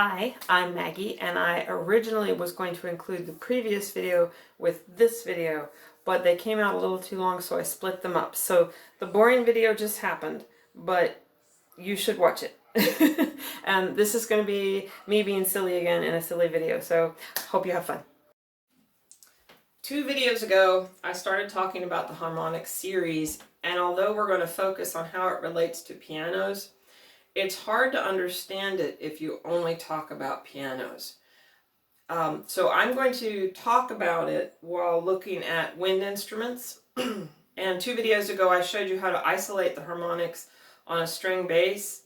Hi, I'm Maggie, and I originally was going to include the previous video with this video, but they came out a little too long, so I split them up. So the boring video just happened, but you should watch it. And this is going to be me being silly again in a silly video, so hope you have fun. 2 videos ago, I started talking about the harmonic series, and although we're going to focus on how it relates to pianos, it's hard to understand it if you only talk about pianos. So I'm going to talk about it while looking at wind instruments. And 2 videos ago I showed you how to isolate the harmonics on a string bass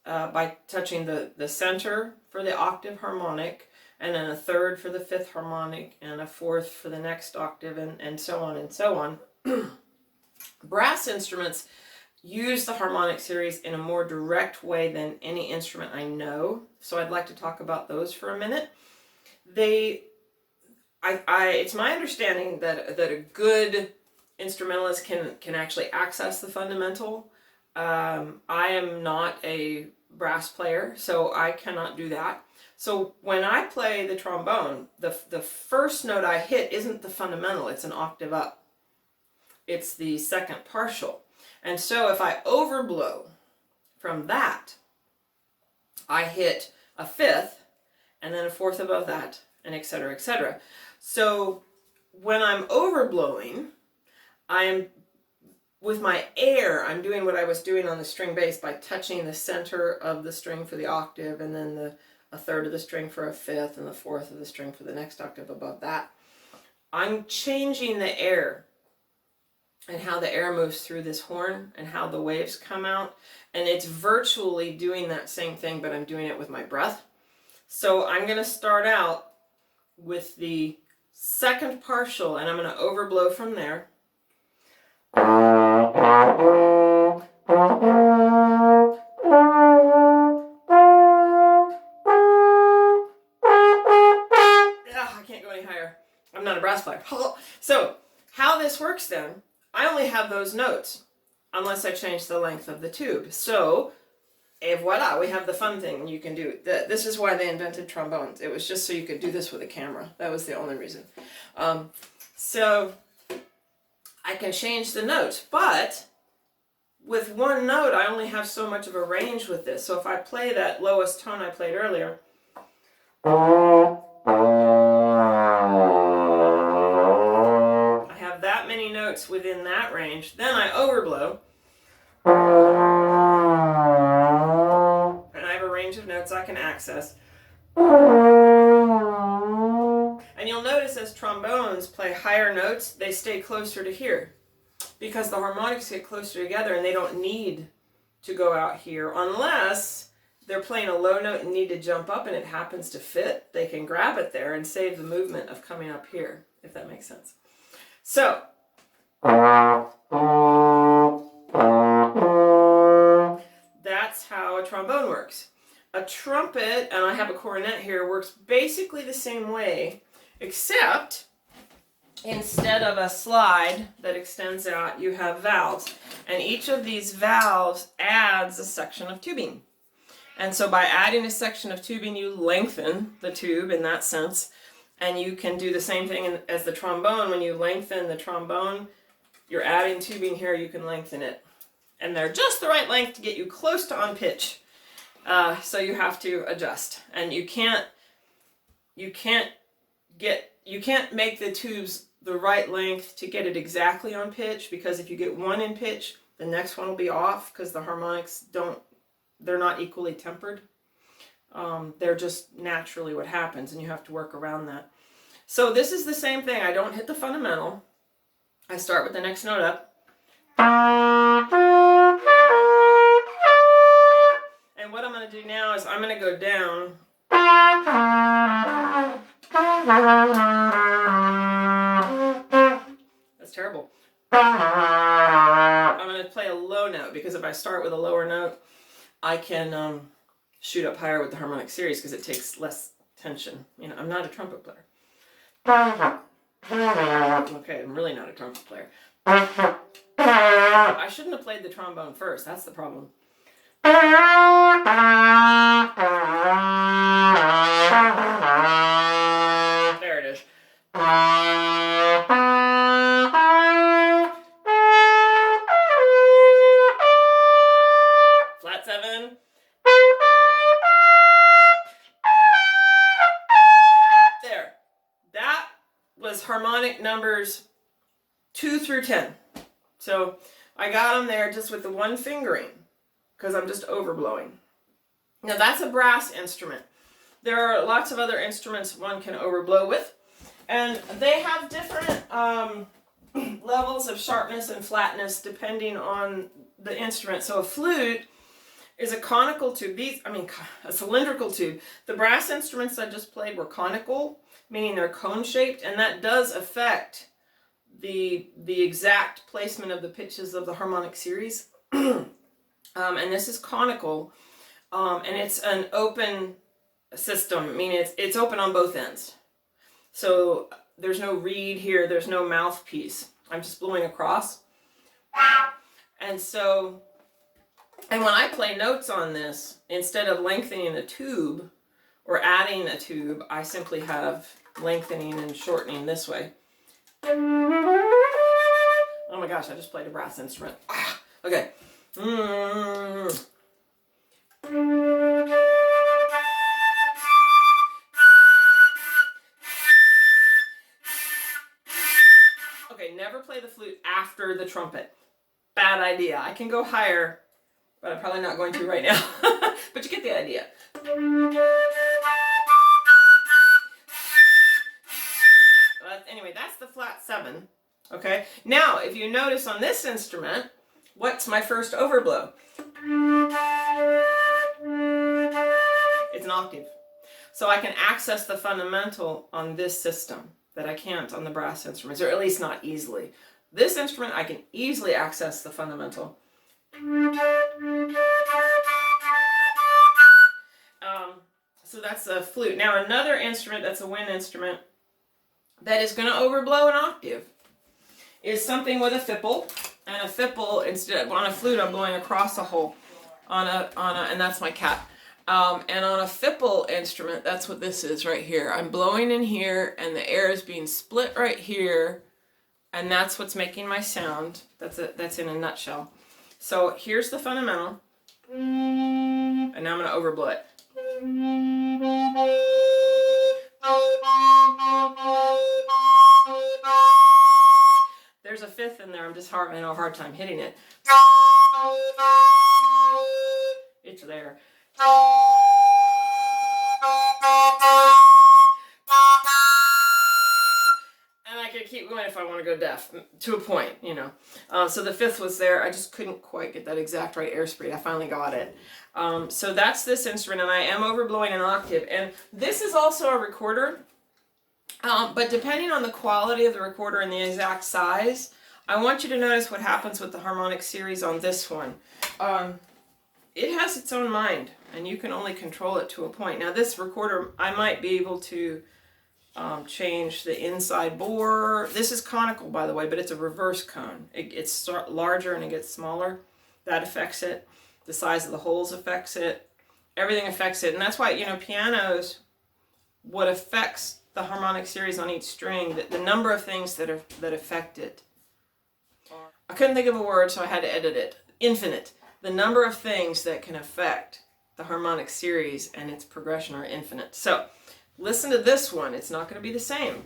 by touching the center for the octave harmonic, and then a third for the 5th harmonic, and a 4th for the next octave, and so on and so on. Brass instruments use the harmonic series in a more direct way than any instrument I know, so I'd like to talk about those for a minute. It's my understanding that a good instrumentalist can actually access the fundamental. I am not a brass player, so I cannot do that. So when I play the trombone, the first note I hit isn't the fundamental, it's an octave up. It's the second partial. And so if I overblow from that, I hit a 5th and then a 4th above that, and etc., etc. So when I'm overblowing, with my air, I'm doing what I was doing on the string bass by touching the center of the string for the octave, and then a third of the string for a 5th, and the 4th of the string for the next octave above that. I'm changing the air and how the air moves through this horn and how the waves come out. And it's virtually doing that same thing, but I'm doing it with my breath. So I'm going to start out with the second partial, and I'm going to overblow from there. I can't go any higher. I'm not a brass player. So how this works then, I only have those notes unless I change the length of the tube. So, et voila, we have the fun thing you can do. This is why they invented trombones. It was just so you could do this with a camera. That was the only reason. So I can change the notes, but with one note I only have so much of a range with this. So if I play that lowest tone I played earlier, notes within that range, then I overblow, and I have a range of notes I can access. And you'll notice as trombones play higher notes, they stay closer to here, because the harmonics get closer together and they don't need to go out here unless they're playing a low note and need to jump up and it happens to fit. They can grab it there and save the movement of coming up here, if that makes sense. So that's how a trombone works. A trumpet, and I have a cornet here, works basically the same way, except instead of a slide that extends out, you have valves. And each of these valves adds a section of tubing. And so by adding a section of tubing, you lengthen the tube in that sense. And you can do the same thing as the trombone. When you lengthen the trombone, you're adding tubing here, you can lengthen it. And they're just the right length to get you close to on pitch. So you have to adjust. And you can't make the tubes the right length to get it exactly on pitch, because if you get one in pitch, the next one will be off, because the harmonics they're not equally tempered. They're just naturally what happens, and you have to work around that. So this is the same thing. I don't hit the fundamental. I start with the next note up. And what I'm going to do now is I'm going to go down. That's terrible. I'm going to play a low note, because if I start with a lower note, I can shoot up higher with the harmonic series because it takes less tension. You know, I'm not a trumpet player. Okay, I'm really not a trumpet player. I shouldn't have played the trombone first. That's the problem. harmonic numbers 2 through 10. So I got them there just with the one fingering because I'm just overblowing. Now that's a brass instrument. There are lots of other instruments one can overblow with, and they have different levels of sharpness and flatness depending on the instrument. So a flute is a conical tube. A cylindrical tube. The brass instruments I just played were conical, meaning they're cone shaped, and that does affect the exact placement of the pitches of the harmonic series. And this is conical, and it's an open system, meaning it's open on both ends. So there's no reed here, there's no mouthpiece. I'm just blowing across. And so, and when I play notes on this, instead of lengthening a tube or adding a tube, I simply have lengthening and shortening this way. Oh my gosh, I just played a brass instrument. Okay. Okay, never play the flute after the trumpet. Bad idea. I can go higher, but I'm probably not going to right now. But you get the idea. Anyway, that's the flat 7. Okay, now if you notice on this instrument, what's my first overblow? It's an octave. So I can access the fundamental on this system that I can't on the brass instruments, or at least not easily. This instrument, I can easily access the fundamental. So that's a flute. Now another instrument that's a wind instrument that is going to overblow an octave is something with a fipple. And a fipple, instead of on a flute, I'm blowing across a hole and that's my cat. And on a fipple instrument, that's what this is right here. I'm blowing in here, and the air is being split right here, and that's what's making my sound. That's in a nutshell. So here's the fundamental, and now I'm going to overblow it. There's a fifth in there. I'm just having a hard time hitting it. It's there. And I could keep going if I want to go deaf to a point, you know. So the fifth was there. I just couldn't quite get that exact right airspeed. I finally got it. So that's this instrument, and I am overblowing an octave. And this is also a recorder. But depending on the quality of the recorder and the exact size, I want you to notice what happens with the harmonic series on this one. It has its own mind, and you can only control it to a point. Now this recorder, I might be able to change the inside bore. This is conical, by the way, but it's a reverse cone. It's larger and it gets smaller. That affects it. The size of the holes affects it. Everything affects it. And that's why, you know, pianos, what affects the harmonic series on each string, the number of things that affect it. I couldn't think of a word, so I had to edit it. Infinite. The number of things that can affect the harmonic series and its progression are infinite. So listen to this one. It's not going to be the same.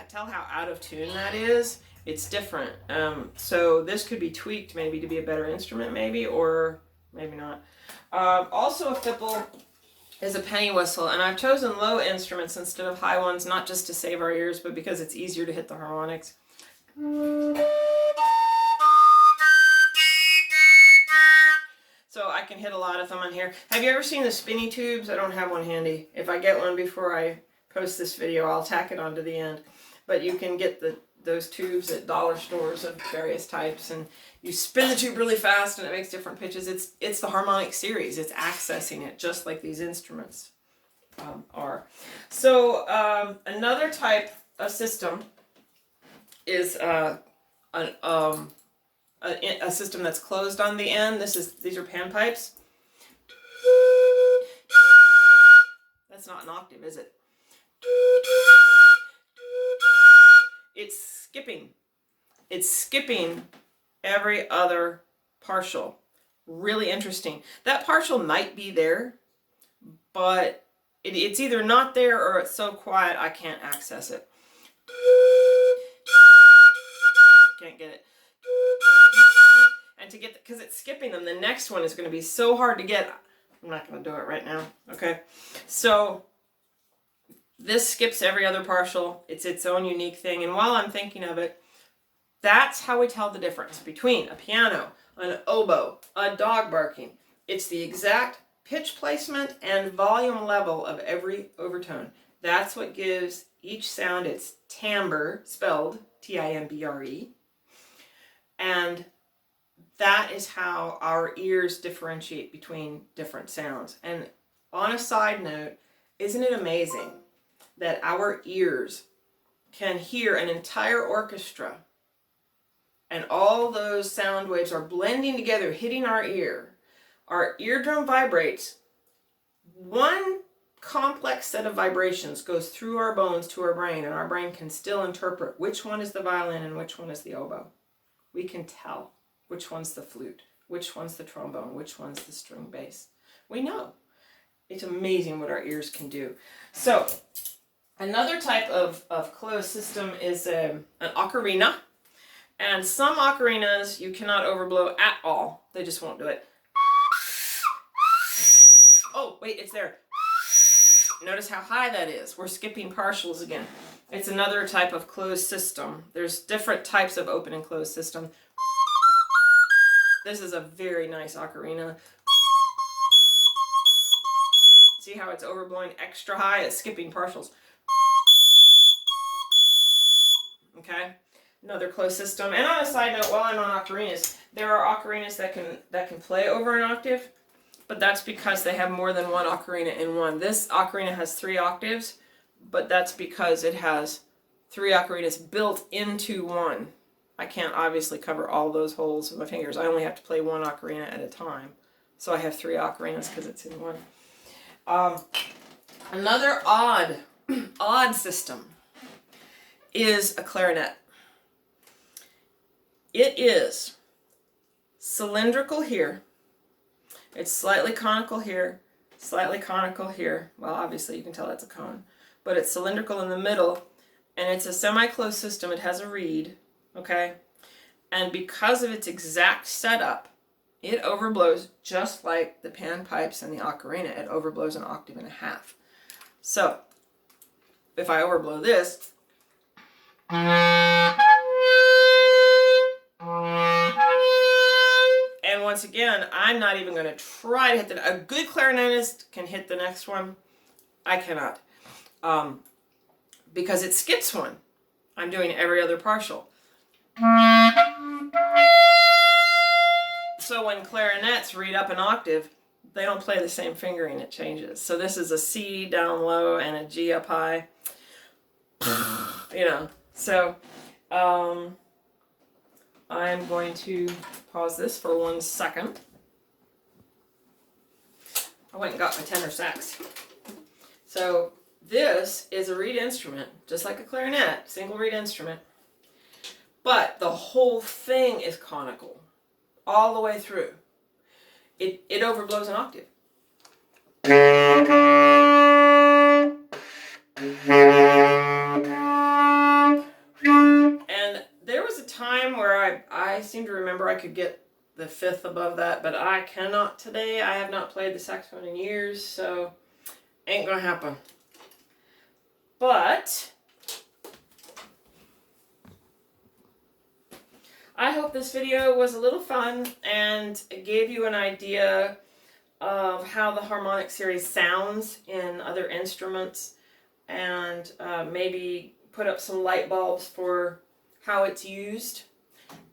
Tell how out of tune that is. It's different. So this could be tweaked maybe to be a better instrument, maybe, or maybe not. Also a fipple is a penny whistle, and I've chosen low instruments instead of high ones, not just to save our ears, but because it's easier to hit the harmonics. So I can hit a lot of them on here. Have you ever seen the spinny tubes? I don't have one handy. If I get one before I post this video, I'll tack it onto the end. But you can get those tubes at dollar stores of various types, and you spin the tube really fast and it makes different pitches. It's the harmonic series. It's accessing it just like these instruments are. So another type of system is a system that's closed on the end. These are panpipes. That's not an octave, is it? It's skipping. it's skipping every other partial. Really interesting. That partial might be there, but it's either not there or it's so quiet I can't access it. Can't get it. And to get, because it's skipping them, the next one is going to be so hard to get. I'm not going to do it right now. Okay. So this skips every other partial. It's its own unique thing. And while I'm thinking of it, that's how we tell the difference between a piano, an oboe, a dog barking. It's the exact pitch placement and volume level of every overtone. That's what gives each sound its timbre, spelled Timbre. And that is how our ears differentiate between different sounds. And on a side note, isn't it amazing that our ears can hear an entire orchestra and all those sound waves are blending together, hitting our ear. Our eardrum vibrates. One complex set of vibrations goes through our bones to our brain, and our brain can still interpret which one is the violin and which one is the oboe. We can tell which one's the flute, which one's the trombone, which one's the string bass. We know. It's amazing what our ears can do. So, another type of closed system is an ocarina. And some ocarinas you cannot overblow at all. They just won't do it. Oh, wait, it's there. Notice how high that is. We're skipping partials again. It's another type of closed system. There's different types of open and closed system. This is a very nice ocarina. See how it's overblowing extra high? It's skipping partials. Okay? Another closed system. And on a side note, while I'm on ocarinas, there are ocarinas that can play over an octave, but that's because they have more than one ocarina in one. This ocarina has 3 octaves, but that's because it has 3 ocarinas built into one. I can't obviously cover all those holes with my fingers. I only have to play one ocarina at a time. So I have 3 ocarinas because it's in one. Another odd system is a clarinet. It is cylindrical here. It's slightly conical here, slightly conical here. Well, obviously you can tell that's a cone. But it's cylindrical in the middle, and it's a semi-closed system. It has a reed, okay? And because of its exact setup, it overblows just like the panpipes and the ocarina. It overblows an octave and a half. So, if I overblow this, and once again, I'm not even going to try to hit the... A good clarinetist can hit the next one. I cannot. Because it skips one. I'm doing every other partial. So when clarinets read up an octave, they don't play the same fingering, it changes. So this is a C down low and a G up high. You know, so I'm going to pause this for 1 second. I went and got my tenor sax. So this is a reed instrument, just like a clarinet, single reed instrument. But the whole thing is conical, all the way through. It overblows an octave. And there was a time where I seem to remember I could get the 5th above that, but I cannot today. I have not played the saxophone in years, so ain't gonna happen. But I hope this video was a little fun and it gave you an idea of how the harmonic series sounds in other instruments, and maybe put up some light bulbs for how it's used.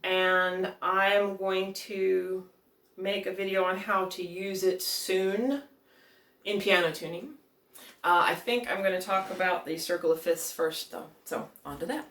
And I'm going to make a video on how to use it soon in piano tuning. I think I'm going to talk about the circle of fifths first though, so on to that.